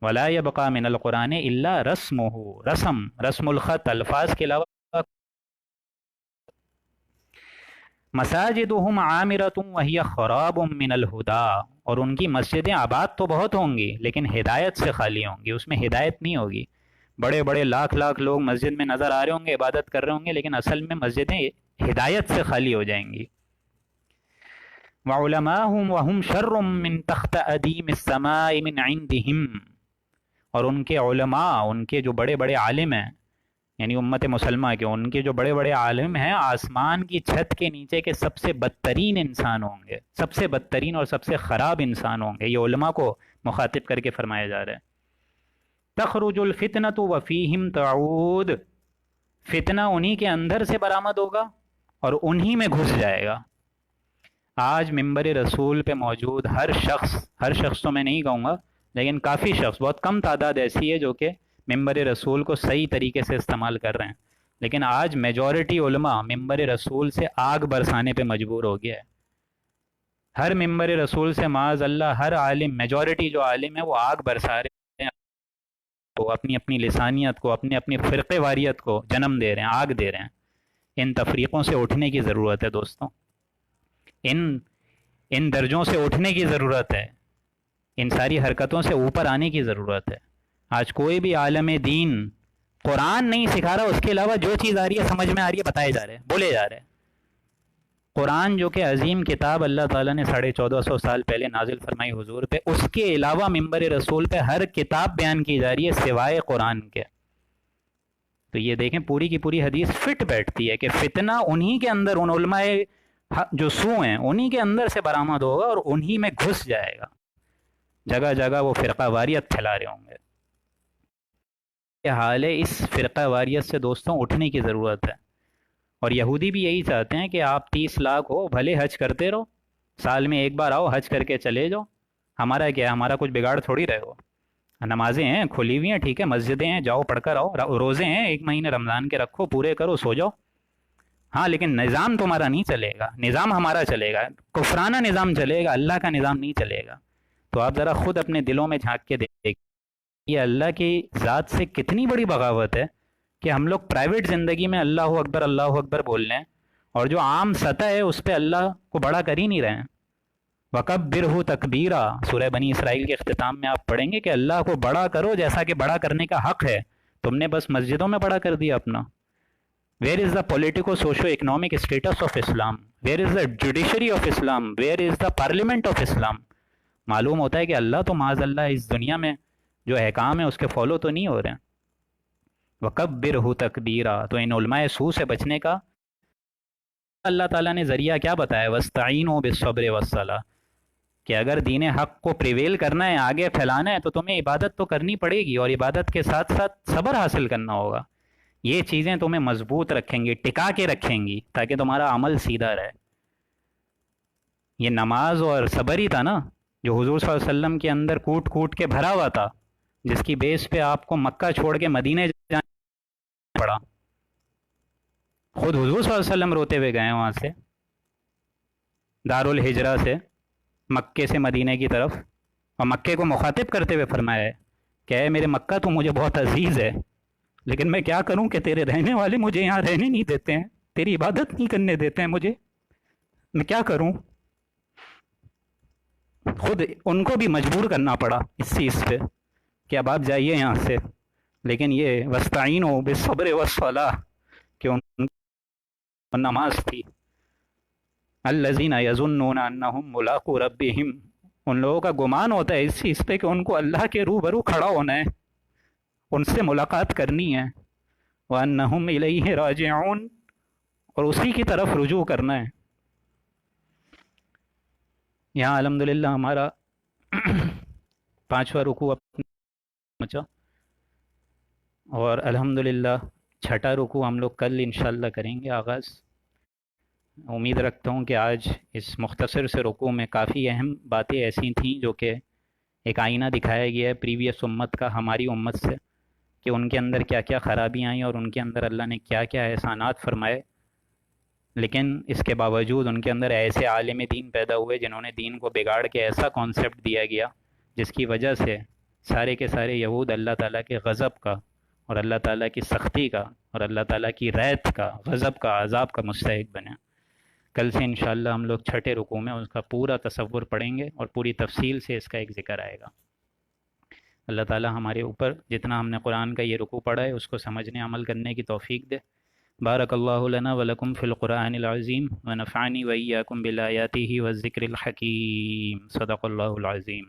ولا يبقى من القرآن الا رسمه، رسم الخط، الفاظ کے علاوہ۔ مساجدهم عامرۃ وہی خراب من الہدی، اور ان کی مسجدیں آباد تو بہت ہوں گی لیکن ہدایت سے خالی ہوں گی، اس میں ہدایت نہیں ہوگی۔ بڑے بڑے لاکھ لاکھ لوگ مسجد میں نظر آ رہے ہوں گے، عبادت کر رہے ہوں گے، لیکن اصل میں مسجدیں ہدایت سے خالی ہو جائیں گی۔ وعلماءهم وهم شر من تخت ادیم السماء من عندهم، اور ان کے علماء، ان کے جو بڑے بڑے عالم ہیں، یعنی امت مسلمہ کے، ان کے جو بڑے بڑے عالم ہیں، آسمان کی چھت کے نیچے کے سب سے بدترین انسان ہوں گے، سب سے بدترین اور سب سے خراب انسان ہوں گے۔ یہ علماء کو مخاطب کر کے فرمایا جا رہا ہے۔ تخرج الفتنۃ وفیہم تعود، فتنہ انہی کے اندر سے برآمد ہوگا اور انہی میں گھس جائے گا۔ آج ممبر رسول پہ موجود ہر شخص تو میں نہیں کہوں گا، لیکن کافی شخص، بہت کم تعداد ایسی ہے جو کہ ممبر رسول کو صحیح طریقے سے استعمال کر رہے ہیں، لیکن آج میجورٹی علماء ممبر رسول سے آگ برسانے پہ مجبور ہو گیا ہے۔ ہر ممبر رسول سے معاذ اللہ ہر عالم، میجورٹی جو عالم ہے وہ آگ برسا رہے ہیں، وہ اپنی اپنی لسانیت کو، اپنی اپنی فرقے واریت کو جنم دے رہے ہیں، آگ دے رہے ہیں۔ ان تفریقوں سے اٹھنے کی ضرورت ہے دوستوں، ان درجوں سے اٹھنے کی ضرورت ہے، ان ساری حرکتوں سے اوپر آنے کی ضرورت ہے۔ آج کوئی بھی عالم دین قرآن نہیں سکھا رہا، اس کے علاوہ جو چیز آ رہی ہے، سمجھ میں آ رہی ہے، بتائے جا رہے ہیں، بولے جا رہے ہیں۔ قرآن جو کہ عظیم کتاب اللہ تعالیٰ نے 1450 سال پہلے نازل فرمائی حضور پہ، اس کے علاوہ ممبر رسول پہ ہر کتاب بیان کی جا رہی ہے سوائے قرآن کے۔ تو یہ دیکھیں پوری کی پوری حدیث فٹ بیٹھتی ہے کہ فتنہ انہی کے اندر، ان علماء جو سو ہیں انہی کے اندر سے برآمد ہوگا اور انہی میں گھس جائے گا، جگہ جگہ وہ فرقہ واریت پھیلا رہے ہوں گے۔ یہ حال ہے، اس فرقہ واریت سے دوستوں اٹھنے کی ضرورت ہے۔ اور یہودی بھی یہی چاہتے ہیں کہ آپ 30 لاکھ ہو، بھلے حج کرتے رہو، سال میں ایک بار آؤ، حج کر کے چلے جاؤ، ہمارا کیا ہے، ہمارا کچھ بگاڑ تھوڑی رہے ہو۔ نمازیں ہیں کھلی ہوئی ہیں، ٹھیک ہے، مسجدیں ہیں، جاؤ پڑھ کر آؤ، روزے ہیں 1 مہینے رمضان کے رکھو، پورے کرو، سو جاؤ، ہاں لیکن نظام تمہارا نہیں چلے گا، نظام ہمارا چلے گا، کفرانہ نظام چلے گا، اللہ کا نظام نہیں چلے گا۔ تو آپ ذرا خود اپنے دلوں میں جھانک کے دیکھیں، یہ اللہ کی ذات سے کتنی بڑی بغاوت ہے کہ ہم لوگ پرائیویٹ زندگی میں اللہ اکبر بول رہے ہیں، اور جو عام سطح ہے اس پہ اللہ کو بڑا کر ہی نہیں رہے ہیں۔ وَكَبِّرْهُ تَكْبِيرًا، سورہ بنی اسرائیل کے اختتام میں آپ پڑھیں گے کہ اللہ کو بڑا کرو جیسا کہ بڑا کرنے کا حق ہے، تم نے بس مسجدوں میں بڑا کر دیا اپنا۔ Where is the politico socio economic status of Islam, where is the judiciary of Islam, where is the parliament of Islam. معلوم ہوتا ہے کہ اللہ تو معاذ اللہ اس دنیا میں جو احکام ہے اس کے فالو تو نہیں ہو رہے ہیں۔ وَكَبِّرْهُ تَكْبِيرًا، تو ان علماء سو سے بچنے کا اللہ تعالیٰ نے ذریعہ کیا بتایا، وَاسْتَعِينُوا بِالصَّبْرِ وَالصَّلَاةِ، کہ اگر دین حق کو پریویل کرنا ہے، آگے پھیلانا ہے، تو تمہیں عبادت تو کرنی پڑے گی، اور عبادت کے ساتھ ساتھ صبر حاصل کرنا ہوگا۔ یہ چیزیں تمہیں مضبوط رکھیں گی، ٹکا کے رکھیں گی، تاکہ تمہارا عمل سیدھا رہے۔ یہ نماز اور صبر ہی تھا نا جو حضور صلی اللہ علیہ وسلم کے اندر کوٹ کوٹ کے بھرا ہوا تھا، جس کی بیس پہ آپ کو مکہ چھوڑ کے مدینہ جانا پڑا۔ خود حضور صلی اللہ علیہ وسلم روتے ہوئے گئے وہاں سے، دارالہجرہ سے، مکے سے مدینہ کی طرف، اور مکے کو مخاطب کرتے ہوئے فرمایا ہے کہ اے میرے مکہ تو مجھے بہت عزیز ہے، لیکن میں کیا کروں کہ تیرے رہنے والے مجھے یہاں رہنے نہیں دیتے ہیں، تیری عبادت نہیں کرنے دیتے ہیں مجھے، میں کیا کروں۔ خود ان کو بھی مجبور کرنا پڑا اس چیز پہ کہ اب آپ جائیے یہاں سے، لیکن یہ وَاسْتَعِينُوا بِالصَّبْرِ وَالصَّلَاةِ کہ ان نماز تھی۔ الَّذِينَ يَظُنُّونَ أَنَّهُمْ مُلَاقُو رَبِّهِمْ، ان لوگوں کا گمان ہوتا ہے اس چیز پہ کہ ان کو اللہ کے روبرو کھڑا ہونا ہے، ان سے ملاقات کرنی ہے، وَأَنَّهُمْ إِلَيْهِ رَاجِعُونَ، اور اسی کی طرف رجوع کرنا ہے۔ یہاں الحمدللہ ہمارا 5واں رکوع پہنچا، اور الحمدللہ 6واں رکوع ہم لوگ کل انشاءاللہ کریں گے آغاز۔ امید رکھتا ہوں کہ آج اس مختصر سے رکوع میں کافی اہم باتیں ایسی تھیں جو کہ ایک آئینہ دکھایا گیا ہے پریویس امت کا ہماری امت سے، کہ ان کے اندر کیا کیا خرابیاں آئیں اور ان کے اندر اللہ نے کیا کیا احسانات فرمائے، لیکن اس کے باوجود ان کے اندر ایسے عالم دین پیدا ہوئے جنہوں نے دین کو بگاڑ کے ایسا کانسیپٹ دیا گیا جس کی وجہ سے سارے کے سارے یہود اللہ تعالیٰ کے غضب کا اور اللہ تعالیٰ کی سختی کا اور اللہ تعالیٰ کی ریت کا، غضب کا، عذاب کا مستحق بنے۔ کل سے انشاءاللہ ہم لوگ چھٹے رکوع میں اس کا پورا تصور پڑھیں گے اور پوری تفصیل سے اس کا ایک ذکر آئے گا۔ اللہ تعالیٰ ہمارے اوپر جتنا ہم نے قرآن کا یہ رکوع پڑھا ہے اس کو سمجھنے عمل کرنے کی توفیق دے۔ بارک اللہ لنا ولکم فی القرآن العظیم ونفعنی وإیاکم بالآیاتہ والذکر الحکیم، صدق اللہ العظیم۔